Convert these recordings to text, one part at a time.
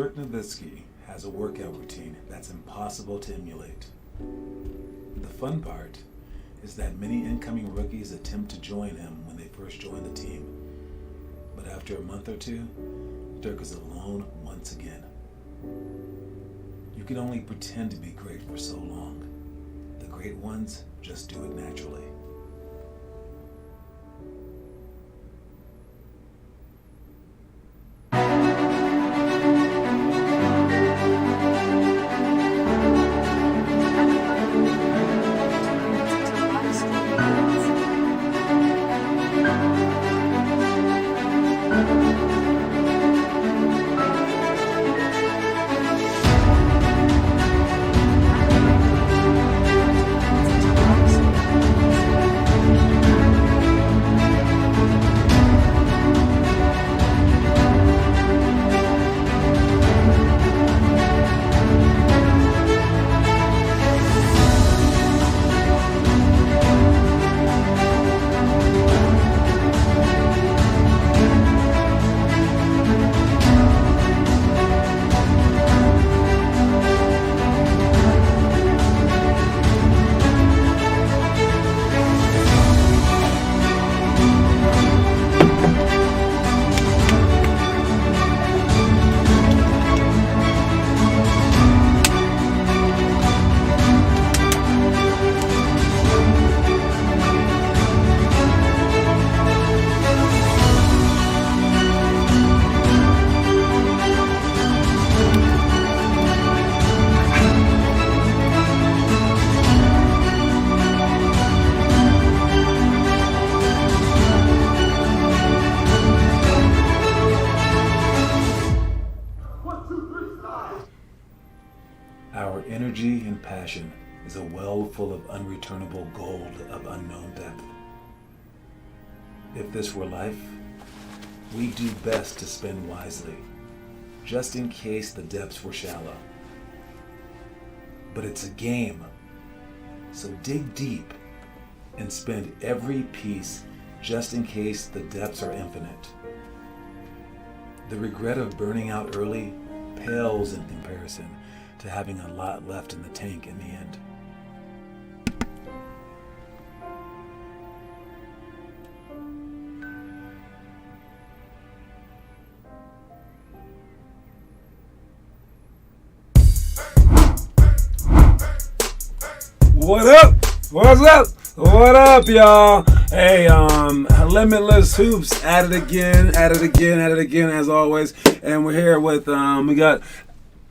Dirk Nowitzki has a workout routine that's impossible to emulate. The fun part is that many incoming rookies attempt to join him when they first join the team. But after a month or two, Dirk is alone once again. You can only pretend to be great for so long. The great ones just do it naturally. Our energy and passion is a well full of unreturnable gold of unknown depth. If this were life, we do best to spend wisely, just in case the depths were shallow. But it's a game, so dig deep and spend every piece just in case the depths are infinite. The regret of burning out early pales in comparison to having a lot left in the tank in the end. What up? What's up? What up, y'all? Hey, Limitless Hoops at it again, as always. And we're here with, we got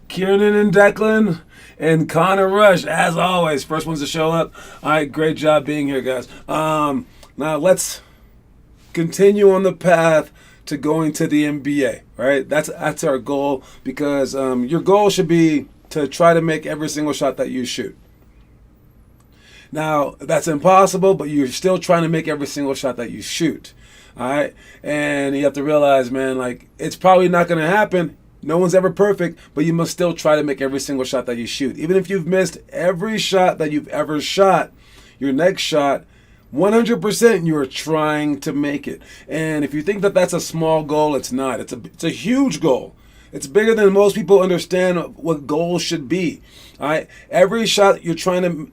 Kieran and Declan and Connor Rush, as always. First ones to show up. All right, great job being here, guys. Now let's continue on the path to going to the NBA, right? That's our goal, because your goal should be to try to make every single shot that you shoot. Now, that's impossible, but you're still trying to make every single shot that you shoot, all right? And you have to realize, man, like, it's probably not going to happen. No one's ever perfect, but you must still try to make every single shot that you shoot. Even if you've missed every shot that you've ever shot, your next shot, 100% you are trying to make it. And if you think that that's a small goal, it's not. It's a huge goal. It's bigger than most people understand what goals should be. All right, every shot you try to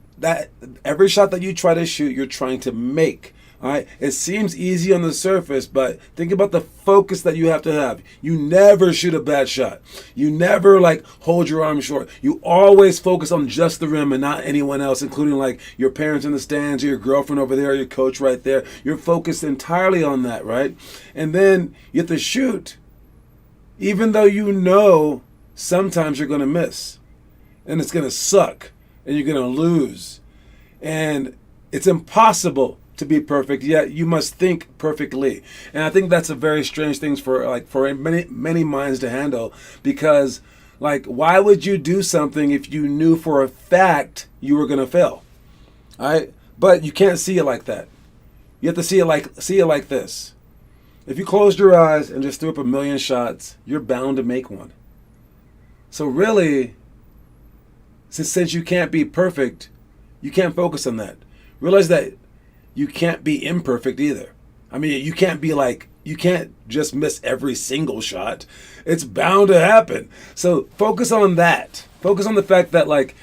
shoot, you're trying to make. All right, it seems easy on the surface, but think about the focus that you have to have. You never shoot a bad shot. You never hold your arm short. You always focus on just the rim and not anyone else, including like your parents in the stands or your girlfriend over there, or your coach right there. You're focused entirely on that, right? And then you have to shoot, even though you know sometimes you're going to miss and it's going to suck and you're going to lose. And it's impossible to be perfect, yet you must think perfectly. And I think that's a very strange thing for many minds to handle, because why would you do something if you knew for a fact you were going to fail? All right? But you can't see it like that. You have to see it like this. If you closed your eyes and just threw up a million shots, you're bound to make one. So really, since you can't be perfect, you can't focus on that. Realize that you can't be imperfect either. I mean, you can't be You can't just miss every single shot. It's bound to happen. So focus on that. Focus on the fact that, like,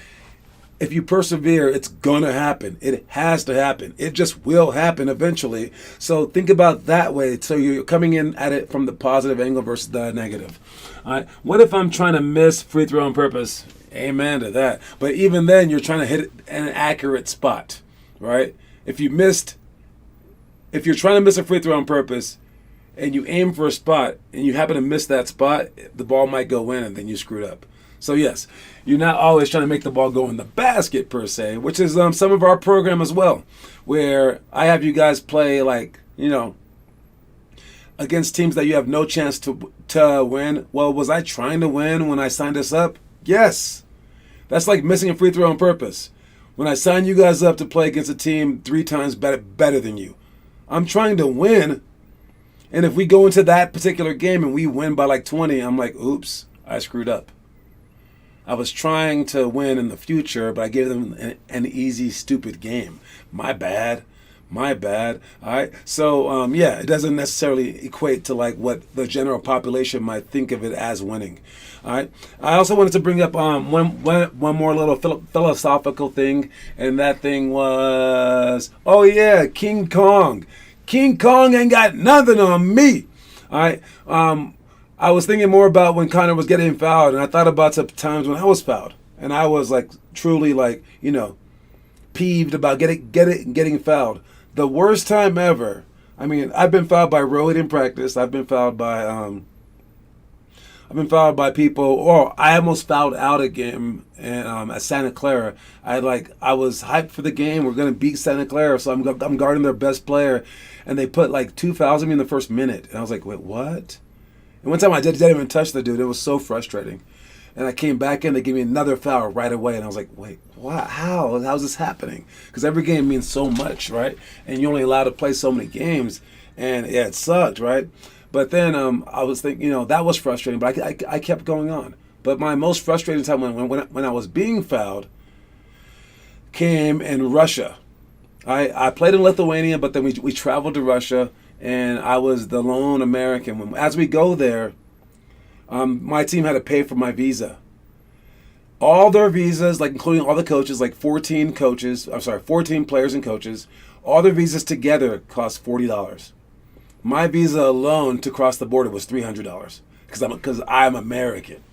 if you persevere, it's gonna happen. It has to happen. It just will happen eventually. So think about that way. So you're coming in at it from the positive angle versus the negative. All right. What if I'm trying to miss free throw on purpose? Amen to that. But even then, you're trying to hit an accurate spot, right? If you're trying to miss a free throw on purpose, and you aim for a spot, and you happen to miss that spot, the ball might go in, and then you screwed up. So yes, you're not always trying to make the ball go in the basket per se, which is some of our program as well, where I have you guys play, like, against teams that you have no chance to win. Well, was I trying to win when I signed us up? Yes. That's like missing a free throw on purpose. When I signed you guys up to play against a team 3 times better than you, I'm trying to win. And if we go into that particular game and we win by like 20, I'm like, oops, I screwed up. I was trying to win in the future, but I gave them an easy, stupid game. My bad. All right. So, it doesn't necessarily equate to like what the general population might think of it as winning. All right. I also wanted to bring up one more little philosophical thing, and that thing was, King Kong. King Kong ain't got nothing on me. All right. I was thinking more about when Connor was getting fouled, and I thought about some times when I was fouled, and I was like truly like, peeved about getting fouled. The worst time ever. I mean, I've been fouled by Rohit in practice. I've been fouled by people. Or I almost fouled out a game at Santa Clara. I was hyped for the game. We're gonna beat Santa Clara, so I'm guarding their best player, and they put like 2 fouls on me in the first minute, and I was like, wait, what? And one time I didn't even touch the dude. It was so frustrating. And I came back in, they gave me another foul right away, and I was like, wait, what? How's this happening? Because every game means so much, right? And you're only allowed to play so many games, and it sucked, right? But then I was thinking, that was frustrating, but I kept going on. But my most frustrating time when I was being fouled came in Russia. I played in Lithuania, but then we traveled to Russia, and I was the lone American. As we go there, my team had to pay for my visa. All their visas, like including all the coaches, like 14 players and coaches, all their visas together cost $40. My visa alone to cross the border was $300 because I'm American,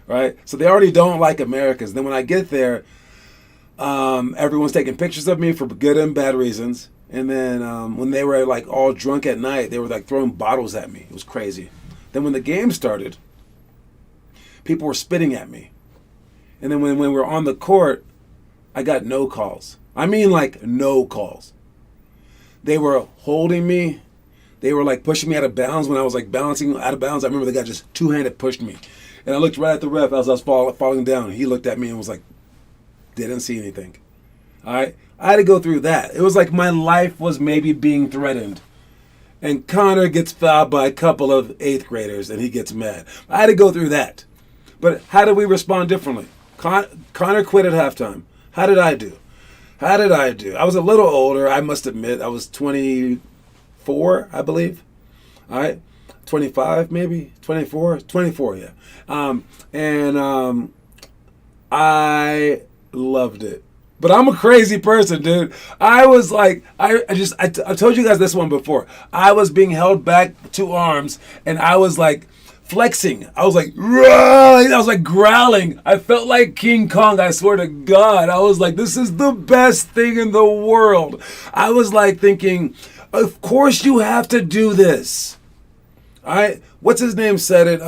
right? So they already don't like Americans. Then when I get there, everyone's taking pictures of me for good and bad reasons. And then when they were like all drunk at night, they were like throwing bottles at me. It was crazy. Then when the game started, people were spitting at me. And then when we were on the court, I got no calls. I mean, like, no calls. They were holding me. They were like pushing me out of bounds when I was like bouncing out of bounds. I remember the guy just two-handed pushed me. And I looked right at the ref as I was falling down. He looked at me and was like, didn't see anything. All right? I had to go through that. It was like my life was maybe being threatened. And Connor gets fouled by a couple of 8th graders and he gets mad. I had to go through that. But how did we respond differently? Connor quit at halftime. How did I do? I was a little older, I must admit. I was 24, I believe. All right? 25 maybe? 24? 24, yeah. I loved it. But I'm a crazy person, dude. I was like, I told you guys this one before. I was being held back 2 arms, and I was like flexing. I was like, Rah! I was like growling. I felt like King Kong, I swear to God. I was like, this is the best thing in the world. I was like thinking, of course you have to do this. All right? What's his name said it?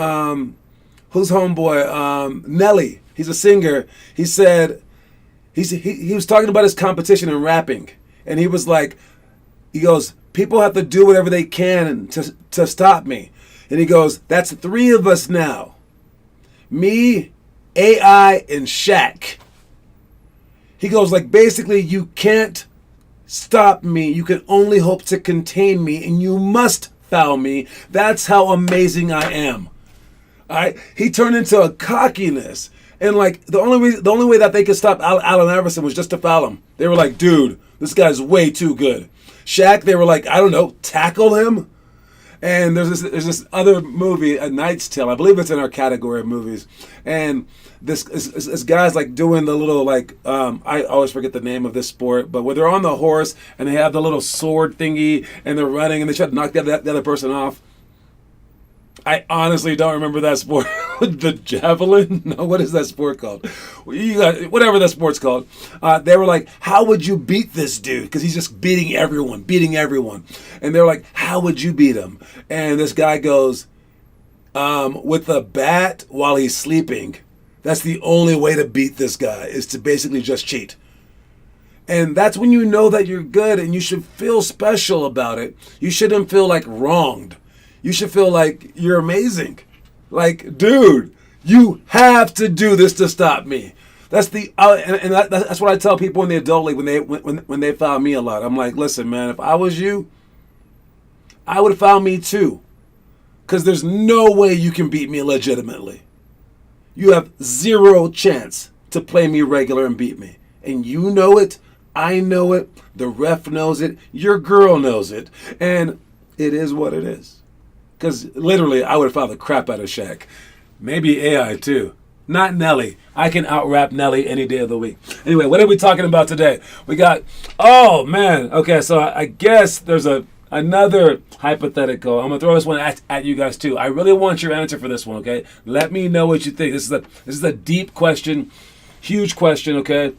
Who's homeboy? Nelly. He's a singer. He said, he was talking about his competition in rapping. And he was like, he goes, people have to do whatever they can to stop me. And he goes, that's 3 of us now. Me, AI, and Shaq. He goes, like, basically, you can't stop me. You can only hope to contain me, and you must foul me. That's how amazing I am. All right? He turned into a cockiness. And, like, the only way that they could stop Allen Iverson was just to foul him. They were like, dude, this guy's way too good. Shaq, they were like, I don't know, tackle him? And there's this other movie, A Knight's Tale. I believe it's in our category of movies. And this guy's like doing the little like I always forget the name of this sport, but where they're on the horse and they have the little sword thingy and they're running and they try to knock the other person off. I honestly don't remember that sport. The javelin? No, what is that sport called? Whatever that sport's called. They were like, how would you beat this dude? Because he's just beating everyone. And they were like, how would you beat him? And this guy goes, with a bat while he's sleeping. That's the only way to beat this guy, is to basically just cheat. And that's when you know that you're good and you should feel special about it. You shouldn't feel like wronged. You should feel like you're amazing. Like, dude, you have to do this to stop me. That's that's what I tell people in the adult league when they foul me a lot. I'm like, listen, man, if I was you, I would foul me too. Because there's no way you can beat me legitimately. You have zero chance to play me regular and beat me. And you know it. I know it. The ref knows it. Your girl knows it. And it is what it is. Because literally, I would have fouled the crap out of Shaq. Maybe AI too. Not Nelly. I can out-rap Nelly any day of the week. Anyway, what are we talking about today? We got, oh man. Okay, so I guess there's another hypothetical. I'm going to throw this one at you guys too. I really want your answer for this one, okay? Let me know what you think. This is a deep question, huge question, okay?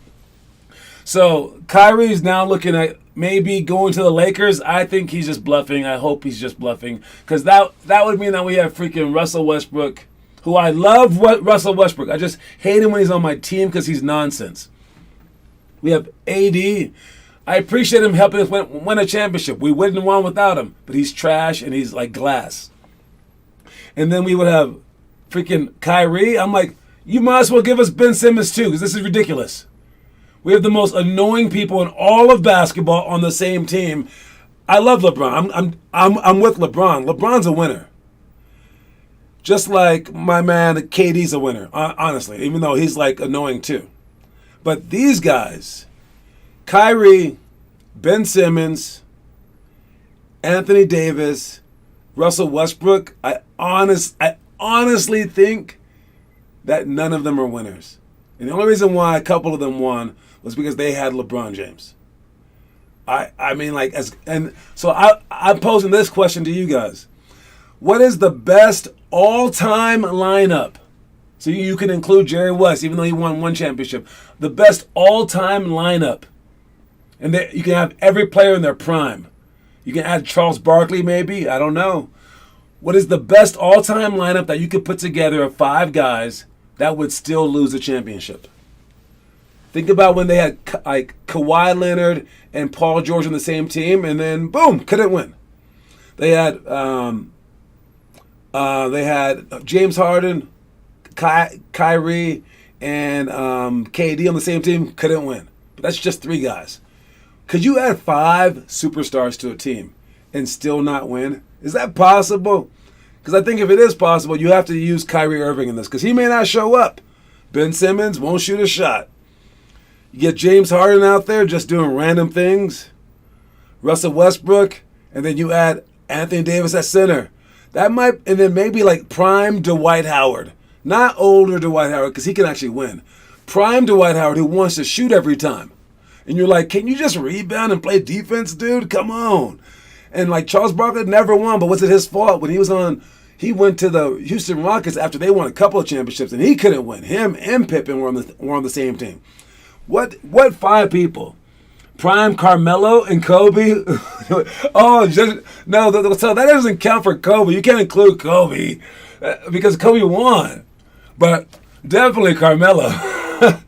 So Kyrie's now looking at maybe going to the Lakers. I think he's just bluffing. I hope he's just bluffing. Because that would mean that we have freaking Russell Westbrook, who I love Russell Westbrook. I just hate him when he's on my team because he's nonsense. We have AD. I appreciate him helping us win a championship. We wouldn't have won without him. But he's trash and he's like glass. And then we would have freaking Kyrie. I'm like, you might as well give us Ben Simmons too, because this is ridiculous. We have the most annoying people in all of basketball on the same team. I love LeBron. I'm with LeBron. LeBron's a winner. Just like my man KD's a winner, honestly, even though he's like annoying too. But these guys, Kyrie, Ben Simmons, Anthony Davis, Russell Westbrook, I honestly think that none of them are winners. And the only reason why a couple of them won was because they had LeBron James. I mean, like, so I'm posing this question to you guys. What is the best all-time lineup? So you can include Jerry West, even though he won one championship. The best all-time lineup. And you can have every player in their prime. You can add Charles Barkley maybe. I don't know. What is the best all-time lineup that you could put together of 5 guys that would still lose a championship? Think about when they had like Kawhi Leonard and Paul George on the same team, and then boom, couldn't win. They had James Harden, Kyrie, and KD on the same team, couldn't win. But that's just 3 guys. Could you add 5 superstars to a team and still not win? Is that possible? Because I think if it is possible, you have to use Kyrie Irving in this, because he may not show up. Ben Simmons won't shoot a shot. You get James Harden out there just doing random things. Russell Westbrook, and then you add Anthony Davis at center. And then maybe like prime Dwight Howard. Not older Dwight Howard, because he can actually win. Prime Dwight Howard, who wants to shoot every time. And you're like, can you just rebound and play defense, dude? Come on. And like Charles Barkley never won, but was it his fault when he went to the Houston Rockets after they won a couple of championships and he couldn't win. Him and Pippen were on the same team. What 5 people? Prime Carmelo and Kobe? So that doesn't count for Kobe. You can't include Kobe because Kobe won. But definitely Carmelo. All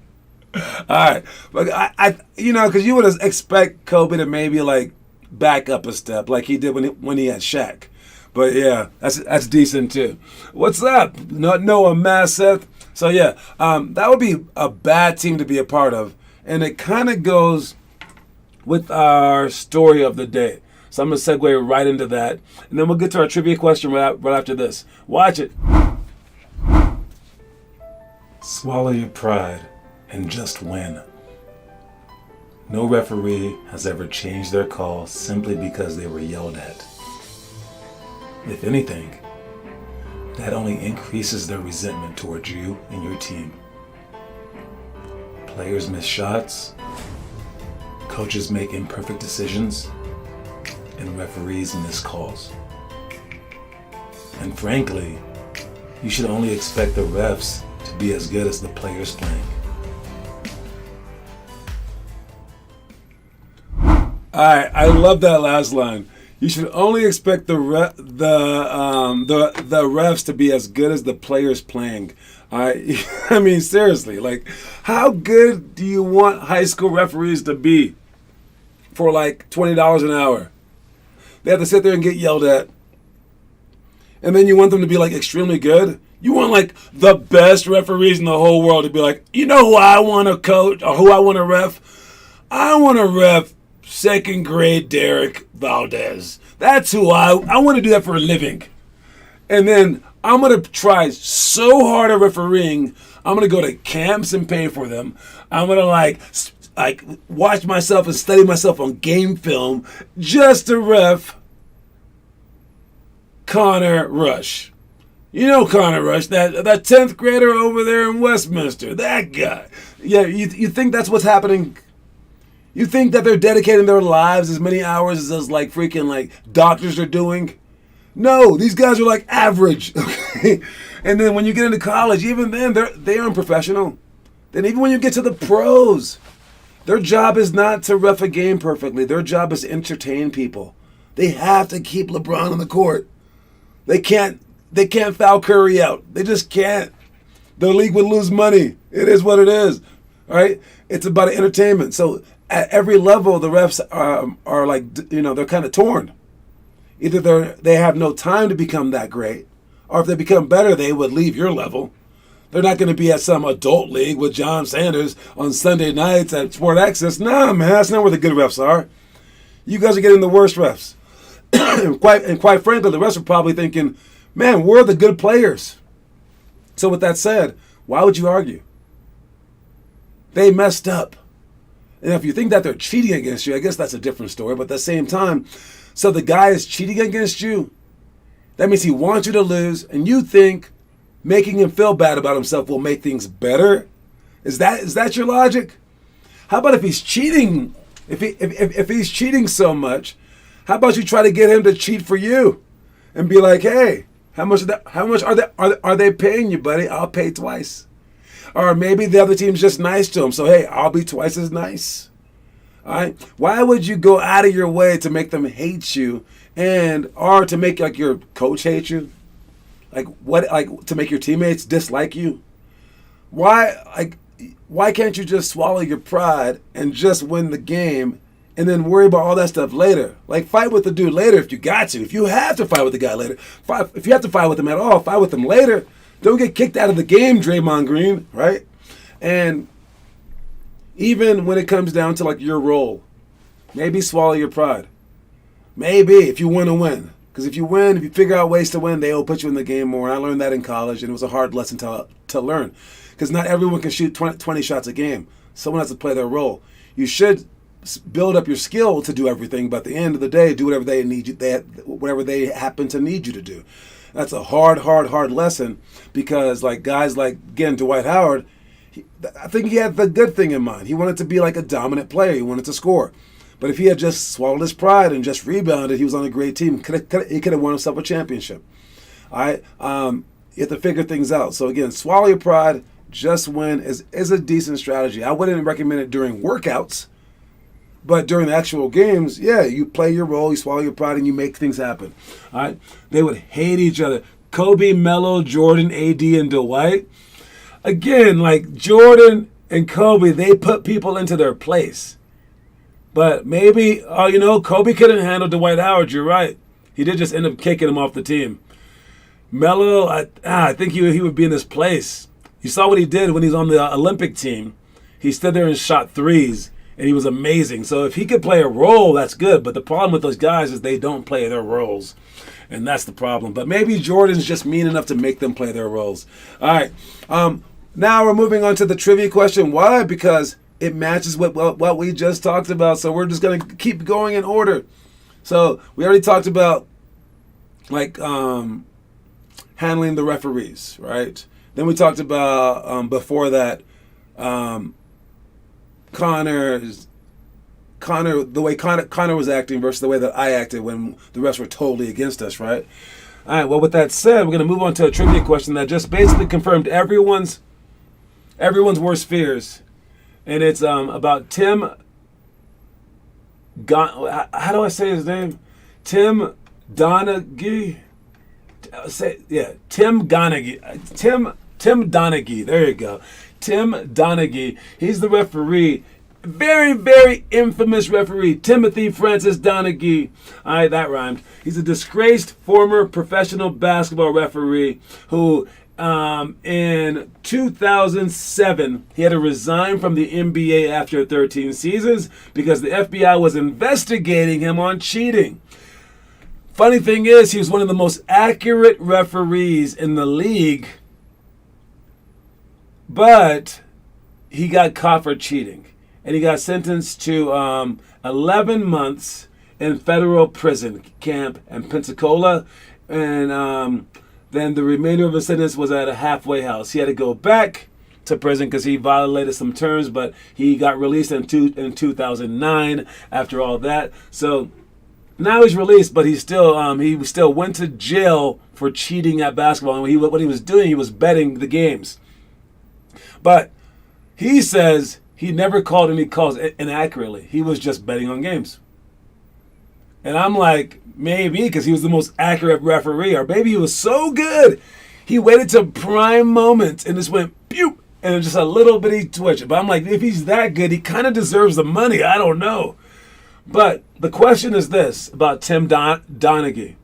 right. But because you would expect Kobe to maybe like back up a step like he did when he had Shaq. But yeah, that's decent too. What's up? Noah Masseth. So yeah, that would be a bad team to be a part of. And it kind of goes with our story of the day. So I'm going to segue right into that. And then we'll get to our trivia question right after this. Watch it. Swallow your pride and just win. No referee has ever changed their call simply because they were yelled at. If anything, that only increases their resentment towards you and your team. Players miss shots, coaches make imperfect decisions, and referees miss calls. And frankly, you should only expect the refs to be as good as the players playing. Alright, I love that last line. You should only expect the refs to be as good as the players playing. I mean, seriously, like, how good do you want high school referees to be for like $20 an hour? They have to sit there and get yelled at. And then you want them to be like extremely good? You want like the best referees in the whole world to be like, you know who I want to coach or who I want to ref? I want to ref second grade Derek Valdez. That's who I want to do that for a living. And then I'm going to try so hard at refereeing. I'm going to go to camps and pay for them. I'm going to like watch myself and study myself on game film just to ref Connor Rush. You know Connor Rush, that 10th grader over there in Westminster, that guy. Yeah, you think that's what's happening? You think that they're dedicating their lives as many hours as those like freaking like doctors are doing? No, these guys are like average. Okay? And then when you get into college, even then they aren't professional. Then even when you get to the pros, their job is not to ref a game perfectly. Their job is to entertain people. They have to keep LeBron on the court. They can't foul Curry out. They just can't. The league would lose money. It is what it is. All right? It's about entertainment. So at every level, the refs are like, they're kind of torn. Either they have no time to become that great, or if they become better, they would leave your level. They're not going to be at some adult league with John Sanders on Sunday nights at Sport Access. Nah, man, that's not where the good refs are. You guys are getting the worst refs. and quite frankly, the refs are probably thinking, man, we're the good players. So with that said, why would you argue? They messed up. And if you think that they're cheating against you, I guess that's a different story. But at the same time, so the guy is cheating against you. That means he wants you to lose, and you think making him feel bad about himself will make things better? Is that your logic? How about if he's cheating? If he's cheating so much, how about you try to get him to cheat for you, and be like, hey, how much are they paying you, buddy? I'll pay twice. Or maybe the other team's just nice to him, so hey, I'll be twice as nice. All right? Why would you go out of your way to make them hate you, or to make like your coach hate you? Like to make your teammates dislike you? Why can't you just swallow your pride and just win the game and then worry about all that stuff later? Like, fight with the dude later if you got to. If you have to fight with the guy later, if you have to fight with him at all, fight with him later. Don't get kicked out of the game, Draymond Green, right? And even when it comes down to like your role, maybe swallow your pride. Maybe if you want to win. Because if you figure out ways to win, they will put you in the game more. And I learned that in college, and it was a hard lesson to learn. Because not everyone can shoot 20 shots a game. Someone has to play their role. You should build up your skill to do everything, but at the end of the day, do whatever whatever they happen to need you to do. That's a hard lesson, because like guys like, again, Dwight Howard, I think he had the good thing in mind. He wanted to be like a dominant player. He wanted to score. But if he had just swallowed his pride and just rebounded, he was on a great team. He could have won himself a championship. All right? You have to figure things out. So again, swallow your pride, just win is a decent strategy. I wouldn't recommend it during workouts, but during the actual games, yeah, you play your role, you swallow your pride, and you make things happen. All right? They would hate each other. Kobe, Melo, Jordan, AD, and Dwight. Again, like Jordan and Kobe, they put people into their place. But maybe, Kobe couldn't handle Dwight Howard. You're right. He did just end up kicking him off the team. Melo, I think he would be in his place. You saw what he did when he was on the Olympic team. He stood there and shot threes, and he was amazing. So if he could play a role, that's good. But the problem with those guys is they don't play their roles. And that's the problem. But maybe Jordan's just mean enough to make them play their roles. All right. Now we're moving on to the trivia question. Why? Because it matches what we just talked about. So we're just going to keep going in order. So we already talked about like handling the referees, right? Then we talked about before that Connor, the way Connor was acting versus the way that I acted when the refs were totally against us, right? All right. Well, with that said, we're gonna move on to a trivia question that just basically confirmed everyone's worst fears, and it's about Tim. How do I say his name? Tim Donaghy. Tim Donaghy. Tim Donaghy. There you go. Tim Donaghy. He's the referee. Very, very infamous referee, Timothy Francis Donaghy. All right, that rhymed. He's a disgraced former professional basketball referee who, in 2007, he had to resign from the NBA after 13 seasons because the FBI was investigating him on cheating. Funny thing is, he was one of the most accurate referees in the league, but he got caught for cheating. And he got sentenced to 11 months in federal prison camp in Pensacola. And then the remainder of his sentence was at a halfway house. He had to go back to prison because he violated some terms, but he got released in 2009 after all that. So now he's released, but he still went to jail for cheating at basketball. And what he was doing, he was betting the games. But he says he never called any calls inaccurately. He was just betting on games. And I'm like, maybe because he was the most accurate referee, or maybe he was so good, he waited to prime moments and just went pew, and just a little bitty twitch. But I'm like, if he's that good, he kind of deserves the money. I don't know. But the question is this about Tim Donaghy.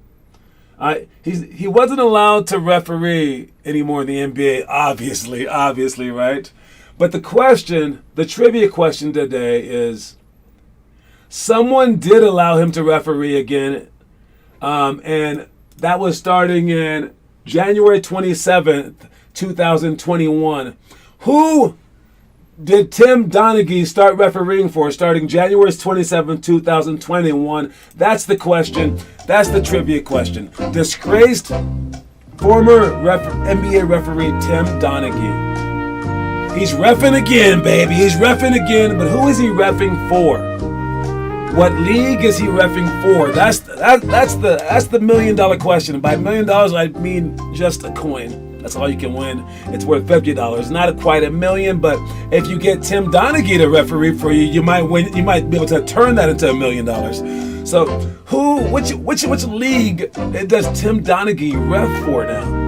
He wasn't allowed to referee anymore in the NBA, obviously, right? But the trivia question today is, someone did allow him to referee again, and that was starting in January 27th, 2021. Who did Tim Donaghy start refereeing for starting January 27th, 2021? That's the question. That's the trivia question. Disgraced former NBA referee Tim Donaghy. He's reffing again, baby. He's reffing again. But who is he reffing for? What league is he reffing for? That's the $1 million question. And by $1 million, I mean just a coin. That's all you can win. It's worth $50. Not quite $1 million, but if you get Tim Donaghy to referee for you, you might win. You might be able to turn that into $1 million. So, which league does Tim Donaghy ref for now?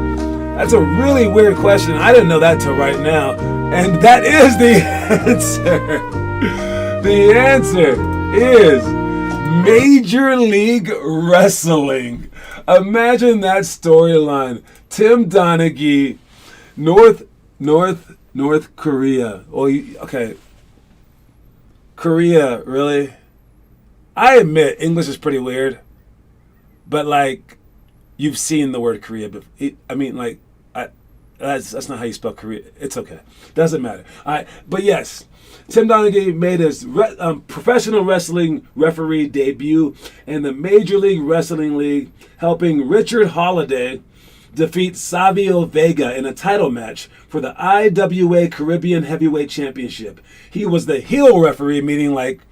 That's a really weird question. I didn't know that till right now. And that is the answer. The answer is Major League Wrestling. Imagine that storyline. Tim Donaghy, North Korea. Okay. Korea, really? I admit English is pretty weird. But like, you've seen the word Korea before. I mean, like, that's not how you spell Korea. It's okay. Doesn't matter. All right. But yes, Tim Donaghy made his professional wrestling referee debut in the Major League Wrestling League, helping Richard Holiday defeat Savio Vega in a title match for the IWA Caribbean Heavyweight Championship. He was the heel referee, meaning like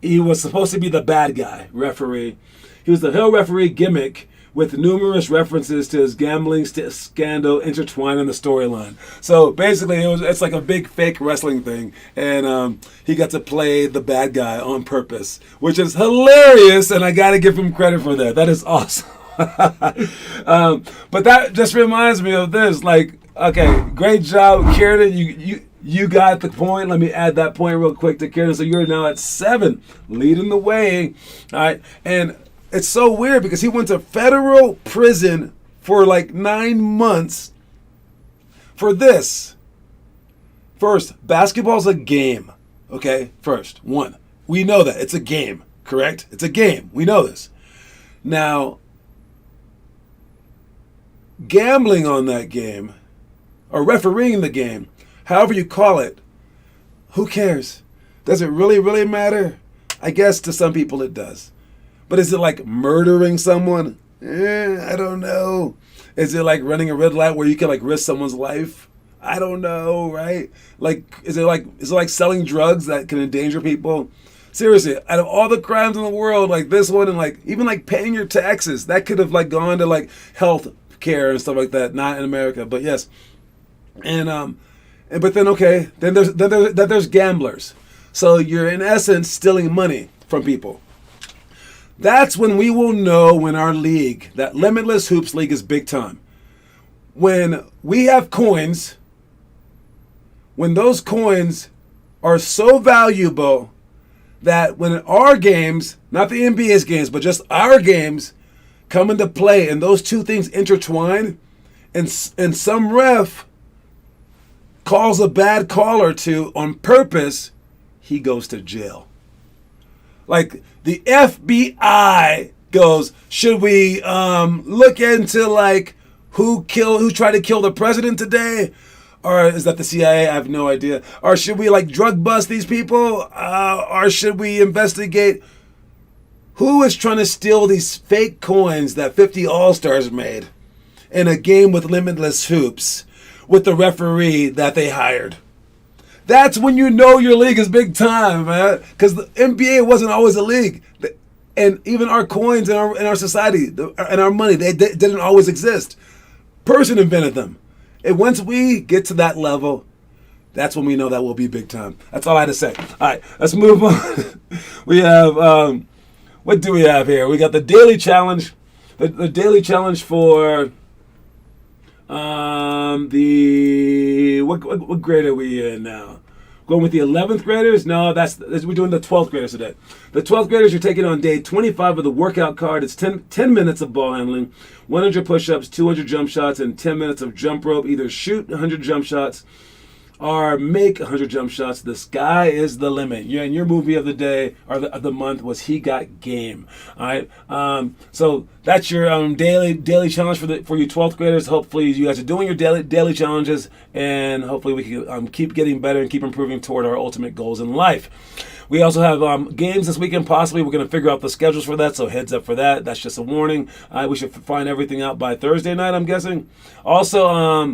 he was supposed to be the bad guy referee. He was the heel referee gimmick with numerous references to his gambling scandal intertwined in the storyline. So basically, it's like a big fake wrestling thing, and he got to play the bad guy on purpose, which is hilarious, and I got to give him credit for that. That is awesome. But that just reminds me of this. Like, okay, great job, Kieran. You got the point. Let me add that point real quick to Kieran. So you're now at 7, leading the way. All right, and it's so weird because he went to federal prison for like 9 months for this. First, basketball's a game. Okay, first, one. We know that. It's a game, correct? It's a game. We know this. Now, gambling on that game, or refereeing the game, however you call it, who cares? Does it really, really matter? I guess to some people it does. But is it like murdering someone? I don't know. Is it like running a red light where you can like risk someone's life? I don't know, right? Like, is it like selling drugs that can endanger people? Seriously, out of all the crimes in the world, like this one, and like even like paying your taxes, that could have like gone to like health care and stuff like that. Not in America, but yes. But then okay, then there's gamblers. So you're in essence stealing money from people. That's when we will know when our league, that Limitless Hoops League, is big time. When we have coins, when those coins are so valuable that when our games, not the NBA's games, but just our games, come into play and those two things intertwine, and some ref calls a bad call or two on purpose, he goes to jail. Like the FBI goes, should we look into like who tried to kill the president today? Or is that the CIA? I have no idea. Or should we like drug bust these people? Or should we investigate who is trying to steal these fake coins that 50 All-Stars made in a game with Limitless Hoops with the referee that they hired? That's when you know your league is big time, man. Because the NBA wasn't always a league. And even our coins in our society and our money, they didn't always exist. Person invented them. And once we get to that level, that's when we know that we'll be big time. That's all I had to say. All right, let's move on. We have, what do we have here? We got the daily challenge. The daily challenge for what grade are we in now? Going with the 11th graders? No, we're doing the 12th graders today. The 12th graders, you're taking on day 25 of the workout card. It's 10 minutes of ball handling, 100 push-ups, 200 jump shots, and 10 minutes of jump rope. Either shoot 100 jump shots or make 100 jump shots. The sky is the limit. Yeah, and your movie of the day or the month was He Got Game. All right. So that's your daily challenge for you 12th graders. Hopefully you guys are doing your daily challenges, and hopefully we can keep getting better and keep improving toward our ultimate goals in life. We also have games this weekend, possibly. We're going to figure out the schedules for that, so heads up for that. That's just a warning. We should find everything out by Thursday night, I'm guessing. Also,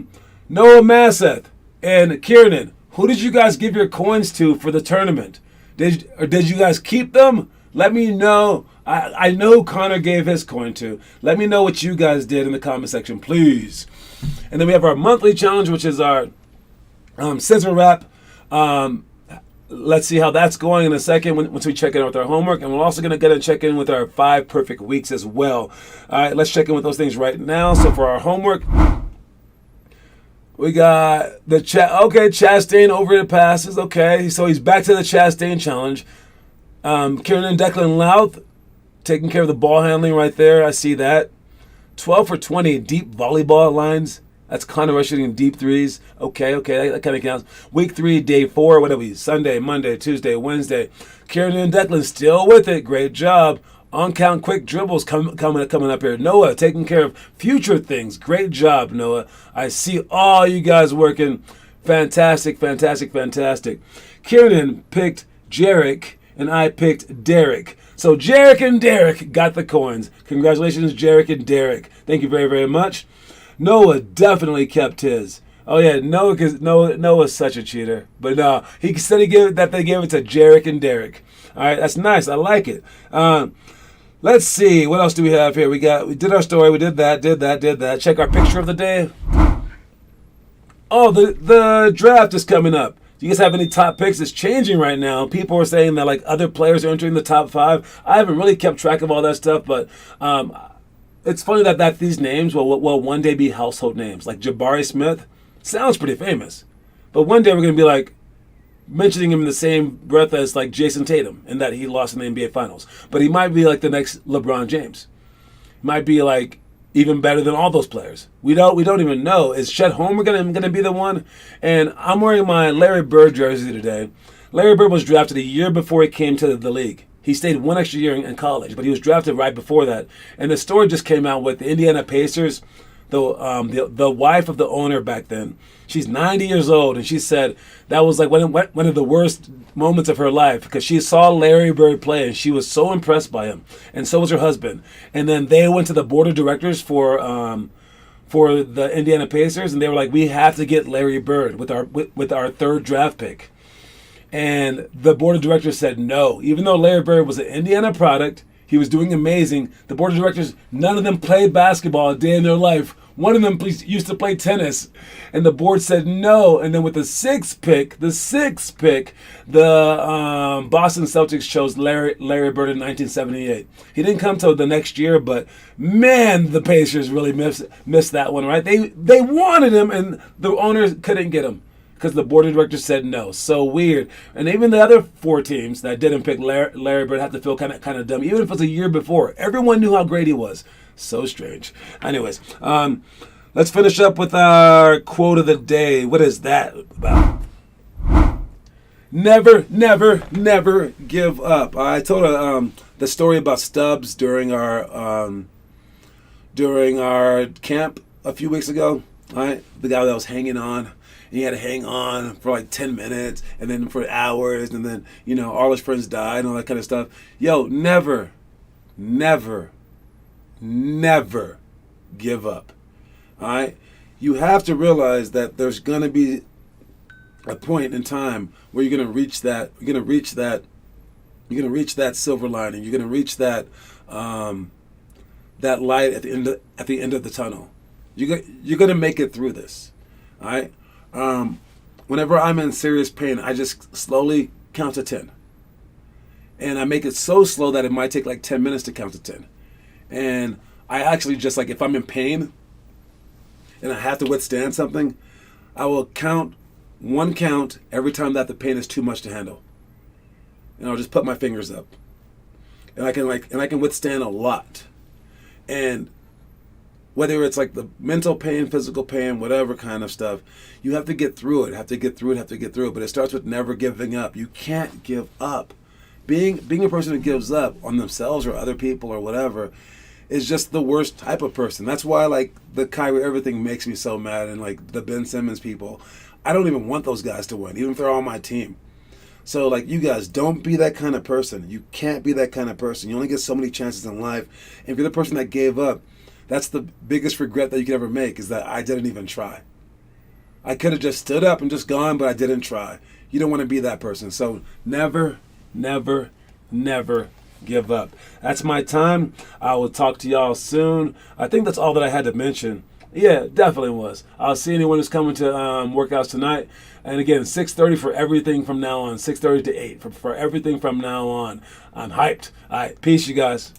Noah Masseth and Kieran, who did you guys give your coins to for the tournament? Did you guys keep them? Let me know. I know Connor gave his coin to. Let me know what you guys did in the comment section, please. And then we have our monthly challenge, which is our scissor wrap. Let's see how that's going in a second once we check in with our homework. And we're also going to get and check in with our 5 perfect weeks as well. All right, let's check in with those things right now. So for our homework, we got the Chastain over the passes. Okay, so he's back to the Chastain challenge. Kieran and Declan Louth taking care of the ball handling right there. I see that. 12 for 20 deep volleyball lines. That's Connor Rush shooting deep threes. Okay, that kind of counts. Week 3, day 4, what are we? Sunday, Monday, Tuesday, Wednesday. Kieran and Declan still with it. Great job. On-count quick dribbles coming up here. Noah taking care of future things. Great job, Noah. I see all you guys working. Fantastic. Kieran picked Jarek, and I picked Derek. So Jarek and Derek got the coins. Congratulations, Jarek and Derek. Thank you very, very much. Noah definitely kept his. Oh yeah, Noah's such a cheater. But no, he said they gave it to Jarek and Derek. All right, that's nice. I like it. Let's see. What else do we have here? We did our story. We did that. Check our picture of the day. Oh, the draft is coming up. Do you guys have any top picks? It's changing right now. People are saying that like other players are entering the top 5. I haven't really kept track of all that stuff, but it's funny that these names will one day be household names. Like Jabari Smith sounds pretty famous, but one day we're going to be like mentioning him in the same breath as like Jason Tatum, in that he lost in the NBA Finals. But he might be like the next LeBron James. He might be like even better than all those players. We don't even know. Is Chet Holmgren gonna be the one? And I'm wearing my Larry Bird jersey today. Larry Bird was drafted a year before he came to the league. He stayed one extra year in college, but he was drafted right before that. And the story just came out with the Indiana Pacers. the wife of the owner back then. She's 90 years old, and she said that was like one of the worst moments of her life because she saw Larry Bird play, and she was so impressed by him, and so was her husband. And then they went to the board of directors for the Indiana Pacers, and they were like, "We have to get Larry Bird with our third draft pick." And the board of directors said no, even though Larry Bird was an Indiana product. He was doing amazing. The board of directors, none of them played basketball a day in their life. One of them used to play tennis. And the board said no. And then with the sixth pick, the Boston Celtics chose Larry Bird in 1978. He didn't come till the next year, but man, the Pacers really missed that one, right? They wanted him, and the owners couldn't get him because the board of directors said no. So weird. And even the other four teams that didn't pick Larry Bird had to feel kind of dumb, even if it was a year before. Everyone knew how great he was. So strange. Anyways, let's finish up with our quote of the day. What is that about? Never, never, never give up. I told the story about Stubbs during our camp a few weeks ago. Right, the guy that was hanging on. He had to hang on for like 10 minutes and then for hours, and then, all his friends died and all that kind of stuff. Yo, never, never, never give up. All right? You have to realize that there's going to be a point in time where you're going to reach that silver lining. You're going to reach that light at the end of the tunnel. You're going to make it through this. All right? Whenever I'm in serious pain, I just slowly count to 10. And I make it so slow that it might take like 10 minutes to count to 10. And I actually just, like, if I'm in pain and I have to withstand something, I will count one count every time that the pain is too much to handle. And I'll just put my fingers up. And I can withstand a lot. And whether it's like the mental pain, physical pain, whatever kind of stuff, you have to get through it. But it starts with never giving up. You can't give up. Being a person who gives up on themselves or other people or whatever is just the worst type of person. That's why, like, the Kyrie everything makes me so mad, and like the Ben Simmons people. I don't even want those guys to win, even if they're on my team. So, like, you guys, don't be that kind of person. You can't be that kind of person. You only get so many chances in life. And if you're the person that gave up, that's the biggest regret that you could ever make, is that I didn't even try. I could have just stood up and just gone, but I didn't try. You don't want to be that person. So never, never, never give up. That's my time. I will talk to y'all soon. I think that's all that I had to mention. Yeah, definitely was. I'll see anyone who's coming to workouts tonight. And again, 6:30 for everything from now on. 6:30 to 8 for everything from now on. I'm hyped. All right, peace, you guys.